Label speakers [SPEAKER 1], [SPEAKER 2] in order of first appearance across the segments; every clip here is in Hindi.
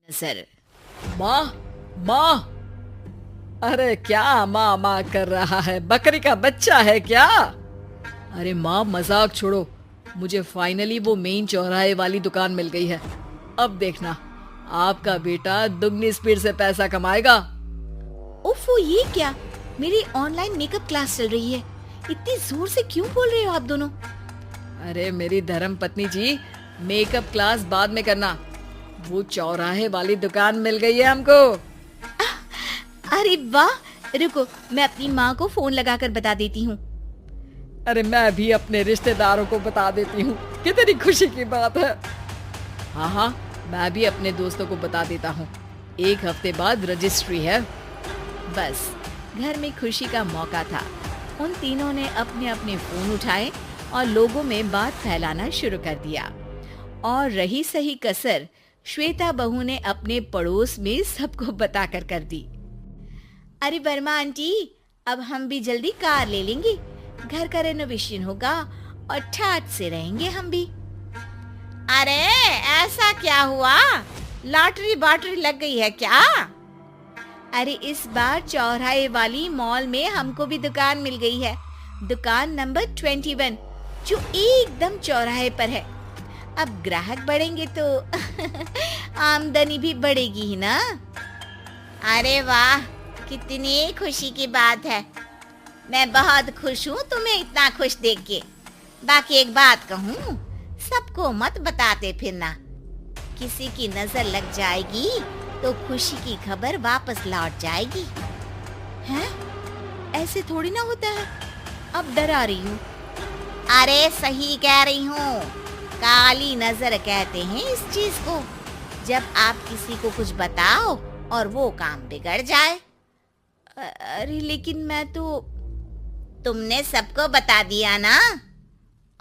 [SPEAKER 1] सर। माँ, माँ, अरे क्या माँ माँ कर रहा है? बकरी का बच्चा है क्या? अरे माँ मजाक छोड़ो, मुझे फाइनली वो मेन चौराहे वाली दुकान मिल गई है। अब देखना, आपका बेटा दुगनी स्पीड से पैसा कमाएगा।
[SPEAKER 2] ओफो, ये क्या? मेरी ऑनलाइन मेकअप क्लास चल रही है। इतनी जोर से क्यों बोल रहे हो आप दोनों?
[SPEAKER 1] अरे मेरी धर्म पत्नी जी, मेकअप क्लास बाद में करना। वो चौराहे वाली दुकान मिल गई है हमको।
[SPEAKER 2] अरे वाह, रुको मैं अपनी माँ को फोन लगाकर बता देती हूँ।
[SPEAKER 1] अरे मैं भी अपने रिश्तेदारों को बता देती हूँ, कितनी खुशी की बात है। हाँ हाँ, मैं भी अपने दोस्तों को बता देता हूँ। 1 हफ्ते बाद रजिस्ट्री है।
[SPEAKER 2] बस घर में खुशी का मौका था। उन तीनों ने अपने अपने फोन उठाए और लोगों में बात फैलाना शुरू कर दिया। और रही सही कसर श्वेता बहू ने अपने पड़ोस में सबको बताकर कर दी। अरे वर्मा आंटी, अब हम भी जल्दी कार ले लेंगे। घर का रेनोवेशन होगा और ठाट से रहेंगे हम भी। अरे ऐसा क्या हुआ? लॉटरी बाटरी लग गई है क्या? अरे इस बार चौराहे वाली मॉल में हमको भी दुकान मिल गई है। दुकान नंबर 21, जो एकदम चौराहे पर है। अब ग्राहक बढ़ेंगे तो आमदनी भी बढ़ेगी ही ना। अरे वाह, कितनी खुशी की बात है। मैं बहुत खुश हूँ तुम्हें इतना खुश देख के। बाकी एक बात कहूँ, सबको मत बताते फिरना। किसी की नजर लग जाएगी तो खुशी की खबर वापस लौट जाएगी। हैं? ऐसे थोड़ी ना होता है। अब डरा रही हूँ। अरे सही कह रही हूँ, काली नजर कहते हैं इस चीज को, जब आप किसी को कुछ बताओ और वो काम बिगड़ जाए। अरे लेकिन मैं तो। तुमने सबको बता दिया ना?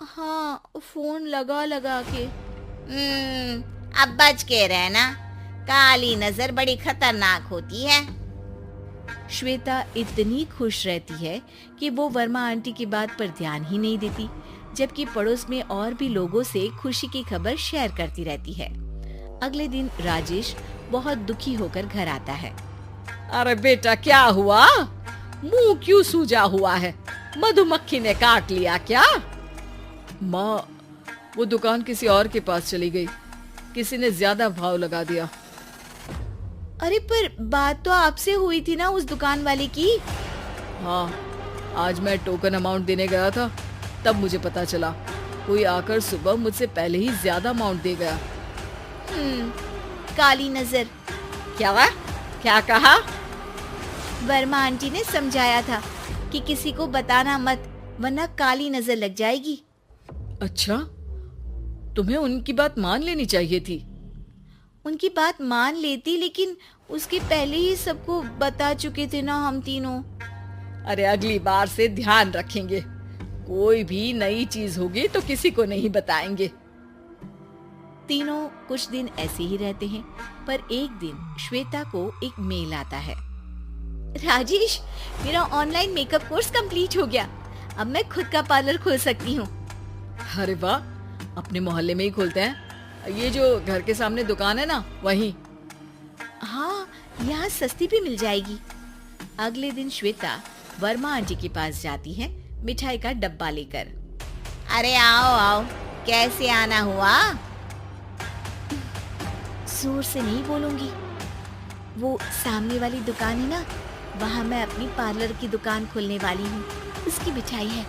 [SPEAKER 2] हाँ, फोन लगा लगा के। अब बच के रहना, काली नजर बड़ी खतरनाक होती है। श्वेता इतनी खुश रहती है कि वो वर्मा आंटी की बात पर ध्यान ही नहीं देती, जबकि पड़ोस में और भी लोगों से खुशी की खबर शेयर करती रहती है। अगले दिन राजेश बहुत दुखी होकर घर आता है।
[SPEAKER 1] अरे बेटा क्या हुआ? मुंह क्यों सूजा हुआ है? मधुमक्खी ने काट लिया क्या? माँ, वो दुकान किसी और के पास चली गई। किसी ने ज्यादा भाव लगा दिया।
[SPEAKER 2] अरे पर बात तो आपसे हुई थी ना उस दुकान वाले की।
[SPEAKER 1] हाँ, आज मैं टोकन अमाउंट देने गया था, तब मुझे पता चला। कोई आकर सुबह मुझसे पहले ही ज्यादा अमाउंट दे गया।
[SPEAKER 2] काली नजर।
[SPEAKER 1] क्या कहा?
[SPEAKER 2] वर्मा आंटी ने समझाया था कि किसी को बताना मत, वरना काली नजर लग जाएगी।
[SPEAKER 1] अच्छा, तुम्हें उनकी बात मान लेनी चाहिए थी।
[SPEAKER 2] उनकी बात मान लेती, लेकिन उसके पहले ही सबको बता चुके थे ना हम तीनों।
[SPEAKER 1] अरे अगली बार से ध्यान रखेंगे। कोई भी नई चीज होगी तो किसी को नहीं बताएंगे।
[SPEAKER 2] तीनों कुछ दिन ऐसे ही रहते हैं, पर एक दिन श्वेता को एक मेल आता है। राजेश, मेरा ऑनलाइन मेकअप कोर्स कंप्लीट हो गया। अब मैं खुद का पार्लर खोल सकती हूँ।
[SPEAKER 1] अरे वाह, अपने मोहल्ले में ही खोलते हैं। ये जो घर के सामने दुकान है ना, वहीं।
[SPEAKER 2] हाँ, यहाँ सस्ती भी मिल जाएगी। अगले दिन श्वेता वर्मा आंटी के पास जाती है मिठाई का डब्बा लेकर। अरे आओ आओ, कैसे आना हुआ? जोर से नहीं बोलूंगी। वो सामने वाली दुकान है ना, वहाँ मैं अपनी पार्लर की दुकान खोलने वाली हूँ। उसकी मिठाई है।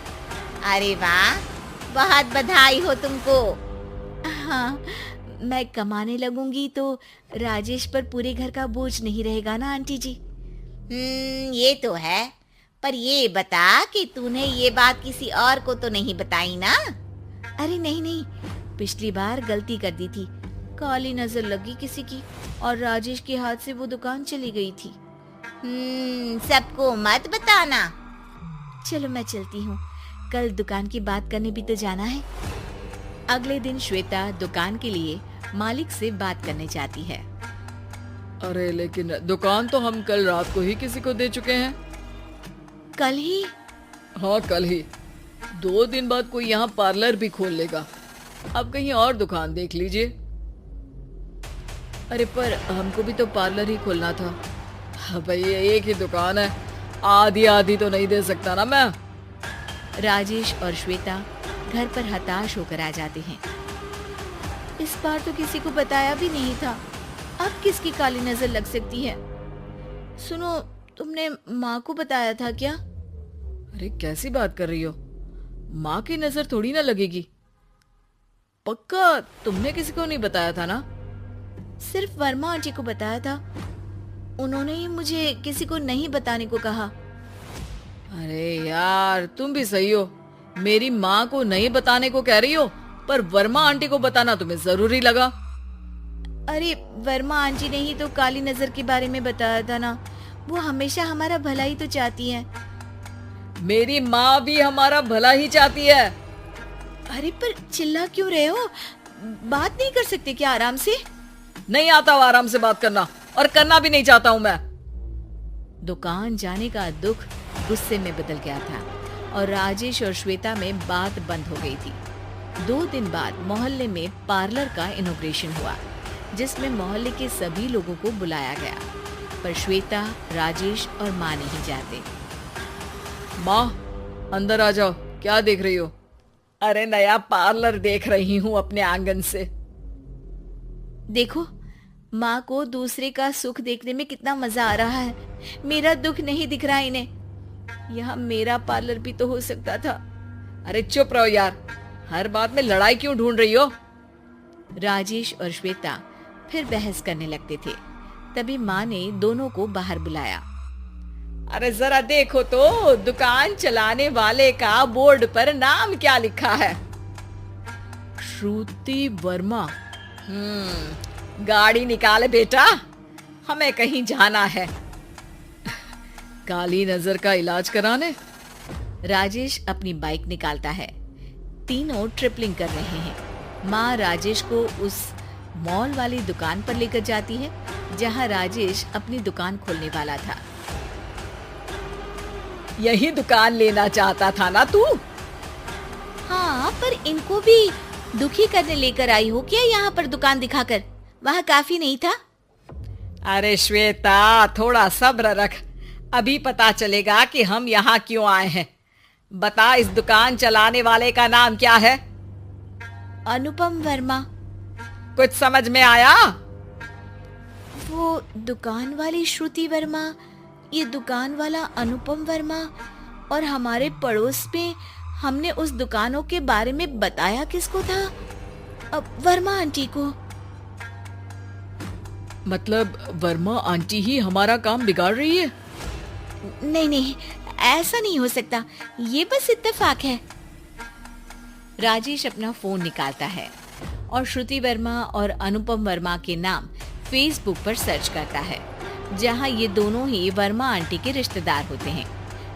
[SPEAKER 2] अरे वाह, बहुत बधाई हो तुमको। हाँ, मैं कमाने लगूंगी तो राजेश पर पूरे घर का बोझ नहीं रहेगा ना आंटी जी। ये तो है, पर ये बता कि तूने ये बात किसी और को तो नहीं बताई ना? अरे नहीं नहीं, पिछली बार गलती कर दी थी। काली नजर लगी किसी की और राजेश के हाथ से वो दुकान चली गई थी। सबको मत बताना। चलो मैं चलती हूँ, कल दुकान की बात करने भी तो जाना है। अगले दिन श्वेता दुकान के लिए मालिक से बात करने जाती है।
[SPEAKER 1] अरे लेकिन दुकान तो हम कल रात को ही किसी को दे चुके हैं।
[SPEAKER 2] कल ही?
[SPEAKER 1] हाँ कल ही। 2 दिन बाद कोई यहाँ पार्लर भी खोल लेगा। अब कहीं और दुकान देख लीजिए। अरे पर हमको भी तो पार्लर ही खोलना था। हाँ भाई, एक ही दुकान है, आधी आधी तो नहीं दे सकता ना मैं।
[SPEAKER 2] राजेश और श्वेता घर पर हताश होकर आ जाते हैं। इस बार तो किसी को बताया भी नहीं था, अब किसकी काली नजर लग सकती है। सुनो, तुमने माँ को बताया था क्या?
[SPEAKER 1] अरे कैसी बात कर रही हो, माँ की नजर थोड़ी ना लगेगी। पक्का तुमने किसी को नहीं बताया था ना?
[SPEAKER 2] सिर्फ वर्मा आंटी को बताया था, उन्होंने ही मुझे किसी को नहीं बताने को कहा।
[SPEAKER 1] अरे यार, तुम भी सही हो, मेरी माँ को नहीं बताने को कह रही हो, पर वर्मा आंटी को बताना तुम्हें जरूरी लगा।
[SPEAKER 2] अरे वर्मा आंटी ने ही तो काली नजर के बारे में बताया था ना, वो हमेशा हमारा भला ही तो चाहती है।
[SPEAKER 1] मेरी माँ भी हमारा भला ही चाहती है।
[SPEAKER 2] अरे पर चिल्ला क्यों रहे हो, बात नहीं कर सकते क्या आराम से?
[SPEAKER 1] नहीं आता वो आराम से बात करना, और करना भी नहीं चाहता हूँ मैं।
[SPEAKER 2] दुकान जाने का दुख गुस्से में बदल गया था और राजेश और श्वेता में बात बंद हो गई थी। 2 दिन बाद मोहल्ले में पार्लर का इनॉग्रेशन हुआ, जिसमें मोहल्ले के सभी लोगों को बुलाया गया, पर श्वेता, राजेश और माँ नहीं जाते।
[SPEAKER 1] माँ, अंदर आ जाओ, क्या देख रही हो? अरे नया पार्लर देख रही हूँ अपने आंगन से।
[SPEAKER 2] देखो, माँ को दूसरे का सुख देखने में कितना मजा आ रहा है, मेरा दुख नहीं दिख रहा इन्हें। यहाँ मेरा पार्लर भी तो हो सकता था।
[SPEAKER 1] अरे चुप रहो यार, हर बात में लड़ाई क्यों ढूंढ रही हो?
[SPEAKER 2] राजेश और श्वेता फिर बहस करने लगते थे। तभी माँ ने दोनों को बाहर बुलाया।
[SPEAKER 1] अरे जरा देखो तो, दुकान चलाने वाले का बोर्ड पर नाम क्या लिखा है? श्रुति वर्मा। गाड़ी निकाले बेटा, हमें कहीं जाना है। काली नजर का इलाज कराने।
[SPEAKER 2] राजेश अपनी बाइक निकालता है। तीनों ट्रिपलिंग कर रहे हैं। माँ राजेश को उस मॉल वाली दुकान पर लेकर जाती है जहाँ राजेश अपनी दुकान खोलने वाला था।
[SPEAKER 1] यही दुकान लेना चाहता था ना तू?
[SPEAKER 2] हाँ, पर इनको भी दुखी करने लेकर आई हो क्या यहाँ पर दुकान दिखाकर? वहाँ काफी नहीं था?
[SPEAKER 1] अरे श्वेता, थोड़ा सब्र रख, अभी पता चलेगा कि हम यहाँ क्यों आए हैं। बता, इस दुकान चलाने वाले का नाम क्या है?
[SPEAKER 2] अनुपम वर्मा।
[SPEAKER 1] कुछ समझ में आया?
[SPEAKER 2] वो दुकान वाली श्रुति वर्मा, ये दुकान वाला अनुपम वर्मा, और हमारे पड़ोस में हमने उस दुकानों के बारे में बताया किसको था? अब वर्मा आंटी को।
[SPEAKER 1] मतलब वर्मा आंटी ही हमारा काम बिगाड़ रही है?
[SPEAKER 2] नहीं नहीं, ऐसा नहीं हो सकता, ये बस इत्तेफाक है। राजेश अपना फोन निकालता है और श्रुति वर्मा और अनुपम वर्मा के नाम फेसबुक पर सर्च करता है, जहां ये दोनों ही वर्मा आंटी के रिश्तेदार होते हैं।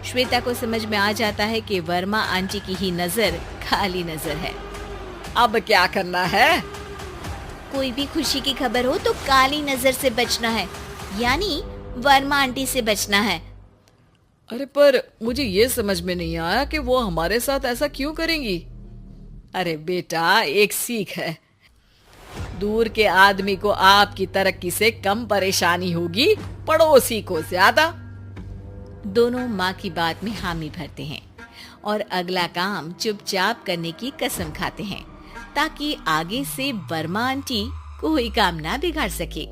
[SPEAKER 2] श्वेता को समझ में आ जाता है कि वर्मा आंटी की ही नजर काली नजर है।
[SPEAKER 1] अब क्या करना है?
[SPEAKER 2] कोई भी खुशी की खबर हो तो काली नजर से बचना है, यानी वर्मा आंटी से बचना है।
[SPEAKER 1] अरे पर मुझे ये समझ में नहीं आया कि वो हमारे साथ ऐसा क्यों करेंगी। अरे बेटा, एक सीख है, दूर के आदमी को आपकी तरक्की से कम परेशानी होगी, पड़ोसी को ज्यादा।
[SPEAKER 2] दोनों माँ की बात में हामी भरते हैं और अगला काम चुपचाप करने की कसम खाते हैं, ताकि आगे से वर्मा आंटी कोई काम ना बिगाड़ सके।